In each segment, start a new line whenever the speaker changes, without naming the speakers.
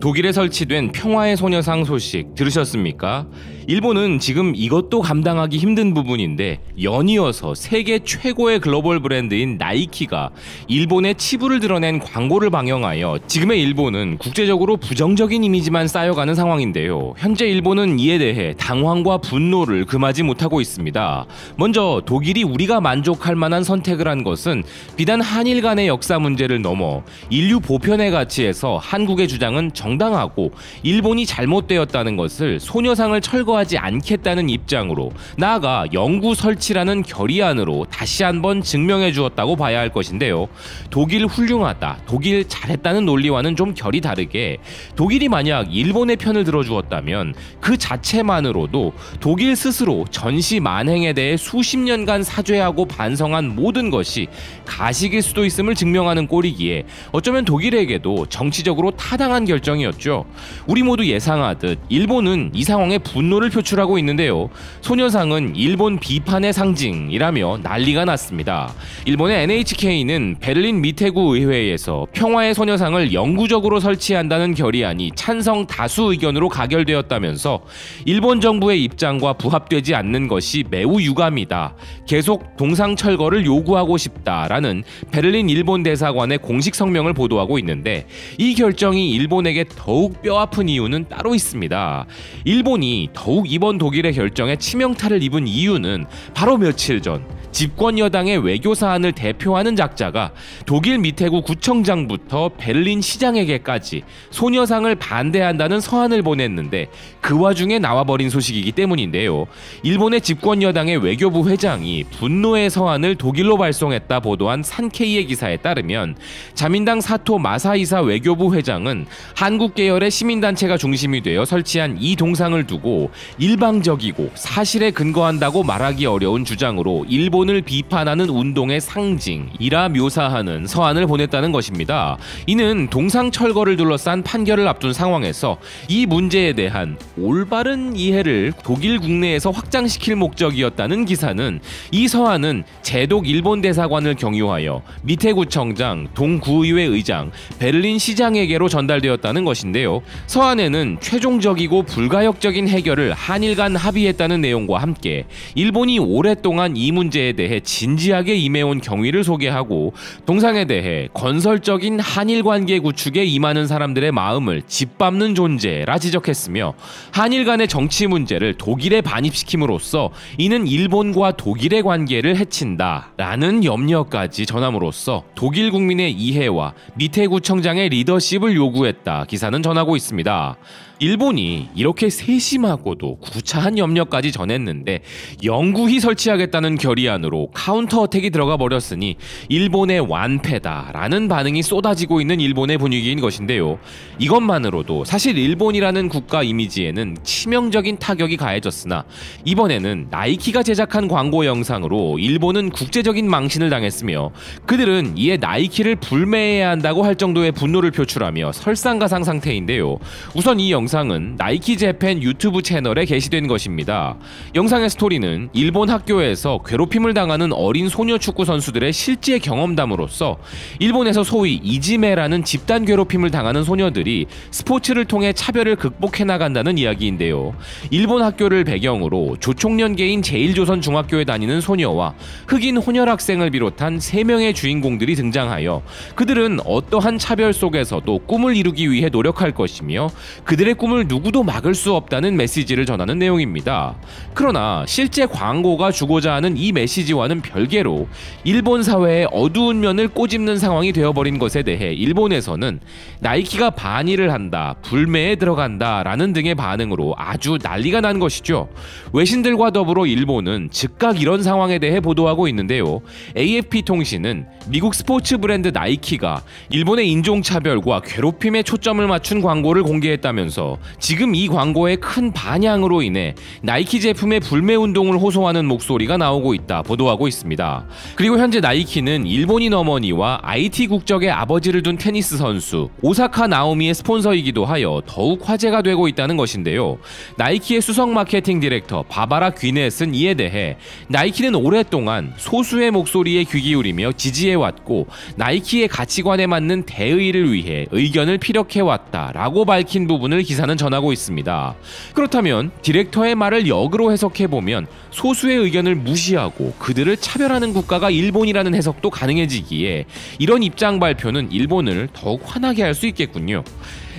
독일에 설치된 평화의 소녀상 소식 들으셨습니까? 일본은 지금 이것도 감당하기 힘든 부분인데 연이어서 세계 최고의 글로벌 브랜드인 나이키가 일본의 치부를 드러낸 광고를 방영하여 지금의 일본은 국제적으로 부정적인 이미지만 쌓여가는 상황인데요. 현재 일본은 이에 대해 당황과 분노를 금하지 못하고 있습니다. 먼저 독일이 우리가 만족할 만한 선택을 한 것은 비단 한일 간의 역사 문제를 넘어 인류 보편의 가치에서 한국의 주장은 정당하고 일본이 잘못되었다는 것을 소녀상을 철거하지 않겠다는 입장으로 나아가 영구 설치라는 결의안으로 다시 한번 증명해 주었다고 봐야 할 것인데요. 독일 훌륭하다, 독일 잘했다는 논리와는 좀 결이 다르게 독일이 만약 일본의 편을 들어주었다면 그 자체만으로도 독일 스스로 전시 만행에 대해 수십 년간 사죄하고 반성한 모든 것이 가식일 수도 있음을 증명하는 꼴이기에 어쩌면 독일에게도 정치적으로 타당한 결정이었죠. 우리 모두 예상하듯 일본은 이 상황에 분노를 표출하고 있는데요. 소녀상은 일본 비판의 상징이라며 난리가 났습니다. 일본의 NHK는 베를린 미테구 의회에서 평화의 소녀상을 영구적으로 설치한다는 결의안이 찬성 다수 의견으로 가결되었다면서 일본 정부의 입장과 부합되지 않는 것이 매우 유감이다. 계속 동상 철거를 요구하고 싶다라는 베를린 일본 대사관의 공식 성명을 보도하고 있는데 이 결정이 일본에게 더욱 뼈아픈 이유는 따로 있습니다. 일본이 더욱 이번 독일의 결정에 치명타를 입은 이유는 바로 며칠 전 집권 여당의 외교 사안을 대표하는 작자가 독일 미테구 구청장부터 베를린 시장에게까지 소녀상을 반대한다는 서한을 보냈는데 그 와중에 나와버린 소식이기 때문인데요. 일본의 집권 여당의 외교부 회장이 분노의 서한을 독일로 발송했다 보도한 산케이의 기사에 따르면 자민당 사토 마사이사 외교부 회장은 한국 계열의 시민단체가 중심이 되어 설치한 이 동상을 두고 일방적이고 사실에 근거한다고 말하기 어려운 주장으로 일본을 비판하는 운동의 상징이라 묘사하는 서한을 보냈다는 것입니다. 이는 동상 철거를 둘러싼 판결을 앞둔 상황에서 이 문제에 대한 올바른 이해를 독일 국내에서 확장시킬 목적이었다는 기사는 이 서한은 제독 일본 대사관을 경유하여 미테구청장, 동구의회 의장, 베를린 시장에게로 전달되었다는 것인데요. 서한에는 최종적이고 불가역적인 해결을 한일 간 합의했다는 내용과 함께 일본이 오랫동안 이 문제에 대해 진지하게 임해온 경위를 소개하고 동상에 대해 건설적인 한일 관계 구축에 임하는 사람들의 마음을 짓밟는 존재라 지적했으며 한일 간의 정치 문제를 독일에 반입시킴으로써 이는 일본과 독일의 관계를 해친다라는 염려까지 전함으로써 독일 국민의 이해와 미테구청장의 리더십을 요구했다 기사는 전하고 있습니다. 일본이 이렇게 세심하고도 구차한 염려까지 전했는데 영구히 설치하겠다는 결의안으로 카운터 어택이 들어가 버렸으니 일본의 완패다라는 반응이 쏟아지고 있는 일본의 분위기인 것인데요. 이것만으로도 사실 일본이라는 국가 이미지에는 치명적인 타격이 가해졌으나 이번에는 나이키가 제작한 광고 영상으로 일본은 국제적인 망신을 당했으며 그들은 이에 나이키를 불매해야 한다고 할 정도의 분노를 표출하며 설상가상 상태인데요. 우선 이 영상은 나이키 재팬 유튜브 채널에 게시된 것입니다. 영상의 스토리는 일본 학교에서 괴롭힘을 당하는 어린 소녀 축구 선수들의 실제 경험담으로서 일본에서 소위 이지메라는 집단 괴롭힘을 당하는 소녀들이 스포츠를 통해 차별을 극복해 나간다는 이야기인데요. 일본 학교를 배경으로 조총련계인 제일조선 중학교에 다니는 소녀와 흑인 혼혈 학생을 비롯한 3명의 주인공들이 등장하여 그들은 어떠한 차별 속에서도 꿈을 이루기 위해 노력할 것이며 그들의 꿈을 누구도 막을 수 없다는 메시지를 전하는 내용입니다. 그러나 실제 광고가 주고자 하는 이 메시지와는 별개로 일본 사회의 어두운 면을 꼬집는 상황이 되어버린 것에 대해 일본에서는 나이키가 반의를 한다, 불매에 들어간다 라는 등의 반응으로 아주 난리가 난 것이죠. 외신들과 더불어 일본은 즉각 이런 상황에 대해 보도하고 있는데요. AFP 통신은 미국 스포츠 브랜드 나이키가 일본의 인종차별과 괴롭힘에 초점을 맞춘 광고를 공개했다면서 지금 이 광고의 큰 반향으로 인해 나이키 제품의 불매 운동을 호소하는 목소리가 나오고 있다 보도하고 있습니다. 그리고 현재 나이키는 일본인 어머니와 IT 국적의 아버지를 둔 테니스 선수 오사카 나오미의 스폰서이기도 하여 더욱 화제가 되고 있다는 것인데요. 나이키의 수석 마케팅 디렉터 바바라 귀넷은 이에 대해 나이키는 오랫동안 소수의 목소리에 귀 기울이며 지지해왔고 나이키의 가치관에 맞는 대의를 위해 의견을 피력해왔다라고 밝힌 부분을 기사는 전하고 있습니다. 그렇다면 디렉터의 말을 역으로 해석해보면 소수의 의견을 무시하고 그들을 차별하는 국가가 일본이라는 해석도 가능해지기에 이런 입장 발표는 일본을 더욱 화나게 할 수 있겠군요.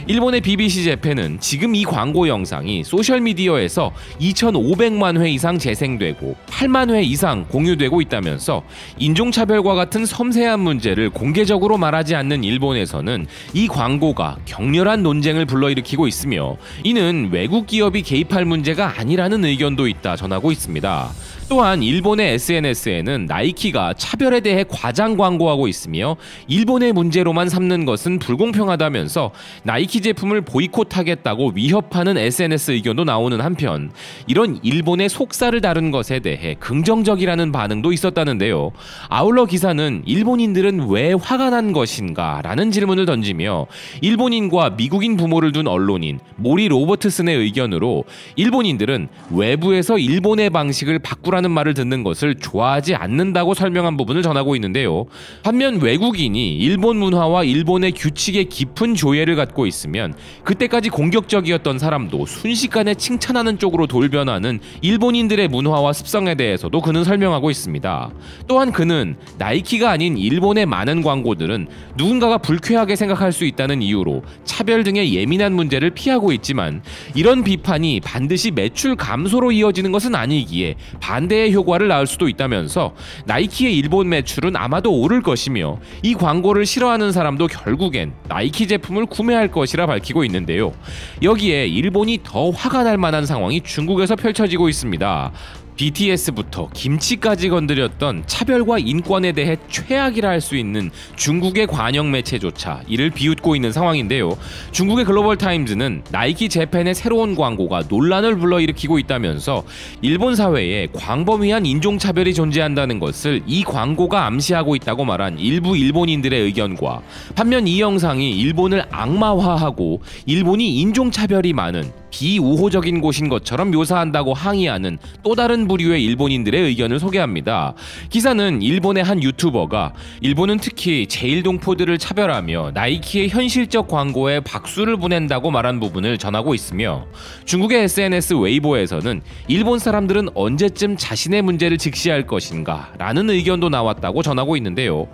일본의 BBC 재팬은 지금 이 광고 영상이 소셜미디어에서 2,500만 회 이상 재생되고 8만 회 이상 공유되고 있다면서 인종차별과 같은 섬세한 문제를 공개적으로 말하지 않는 일본에서는 이 광고가 격렬한 논쟁을 불러일으키고 있으며 이는 외국 기업이 개입할 문제가 아니라는 의견도 있다 전하고 있습니다. 또한 일본의 SNS에는 나이키가 차별에 대해 과장 광고하고 있으며 일본의 문제로만 삼는 것은 불공평하다면서 나이키 제품을 보이콧하겠다고 위협하는 SNS 의견도 나오는 한편 이런 일본의 속사를 다룬 것에 대해 긍정적이라는 반응도 있었다는데요. 아울러 기사는 일본인들은 왜 화가 난 것인가 라는 질문을 던지며 일본인과 미국인 부모를 둔 언론인 모리 로버트슨의 의견으로 일본인들은 외부에서 일본의 방식을 바꾸라는 말을 듣는 것을 좋아하지 않는다고 설명한 부분을 전하고 있는데요. 반면 외국인이 일본 문화와 일본의 규칙에 깊은 조예를 갖고 있으면 그때까지 공격적이었던 사람도 순식간에 칭찬하는 쪽으로 돌변하는 일본인들의 문화와 습성에 대해서도 그는 설명하고 있습니다. 또한 그는 나이키가 아닌 일본의 많은 광고들은 누군가가 불쾌하게 생각할 수 있다는 이유로 차별 등의 예민한 문제를 피하고 있지만 이런 비판이 반드시 매출 감소로 이어지는 것은 아니기에 반대의 효과를 낳을 수도 있다면서 나이키의 일본 매출은 아마도 오를 것이며 이 광고를 싫어하는 사람도 결국엔 나이키 제품을 구매할 것이라 밝히고 있는데요. 여기에 일본이 더 화가 날 만한 상황이 중국에서 펼쳐지고 있습니다. BTS부터 김치까지 건드렸던 차별과 인권에 대해 최악이라 할 수 있는 중국의 관영 매체조차 이를 비웃고 있는 상황인데요. 중국의 글로벌 타임즈는 나이키 재팬의 새로운 광고가 논란을 불러일으키고 있다면서 일본 사회에 광범위한 인종차별이 존재한다는 것을 이 광고가 암시하고 있다고 말한 일부 일본인들의 의견과 반면 이 영상이 일본을 악마화하고 일본이 인종차별이 많은 비우호적인 곳인 것처럼 묘사한다고 항의하는 또 다른 부류의 일본인들의 의견을 소개합니다. 기사는 일본의 한 유튜버가 일본은 특히 제1동포들을 차별하며 나이키의 현실적 광고에 박수를 보낸다고 말한 부분을 전하고 있으며 중국의 SNS 웨이보에서는 일본 사람들은 언제쯤 자신의 문제를 직시할 것인가 라는 의견도 나왔다고 전하고 있는데요.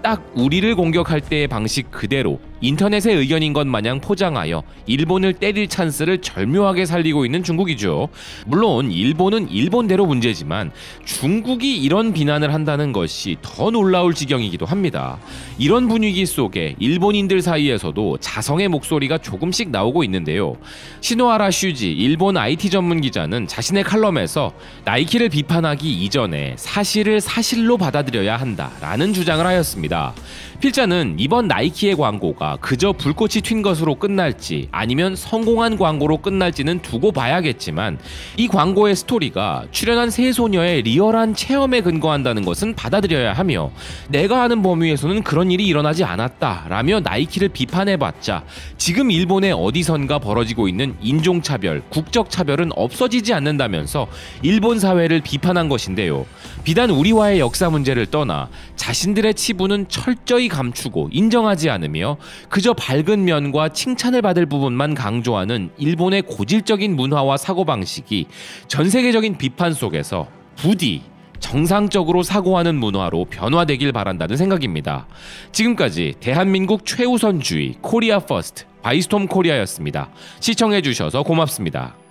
딱 우리를 공격할 때의 방식 그대로 인터넷의 의견인 것 마냥 포장하여 일본을 때릴 찬스를 절묘하게 살리고 있는 중국이죠. 물론 일본은 일본대로 문제지만 중국이 이런 비난을 한다는 것이 더 놀라울 지경이기도 합니다. 이런 분위기 속에 일본인들 사이에서도 자성의 목소리가 조금씩 나오고 있는데요. 시노하라 슈지 일본 IT 전문 기자는 자신의 칼럼에서 나이키를 비판하기 이전에 사실을 사실로 받아들여야 한다라는 주장을 하였습니다. 필자는 이번 나이키의 광고가 그저 불꽃이 튄 것으로 끝날지 아니면 성공한 광고로 끝날지는 두고 봐야겠지만 이 광고의 스토리가 출연한 세 소녀의 리얼한 체험에 근거한다는 것은 받아들여야 하며 내가 아는 범위에서는 그런 일이 일어나지 않았다라며 나이키를 비판해봤자 지금 일본의 어디선가 벌어지고 있는 인종차별, 국적차별은 없어지지 않는다면서 일본 사회를 비판한 것인데요. 비단 우리와의 역사 문제를 떠나 자신들의 치부는 철저히 감추고 인정하지 않으며 그저 밝은 면과 칭찬을 받을 부분만 강조하는 일본의 고질적인 문화와 사고방식이 전 세계적인 비판 속에서 부디 정상적으로 사고하는 문화로 변화되길 바란다는 생각입니다. 지금까지 대한민국 최우선주의 코리아 퍼스트 바이스톰 코리아였습니다. 시청해주셔서 고맙습니다.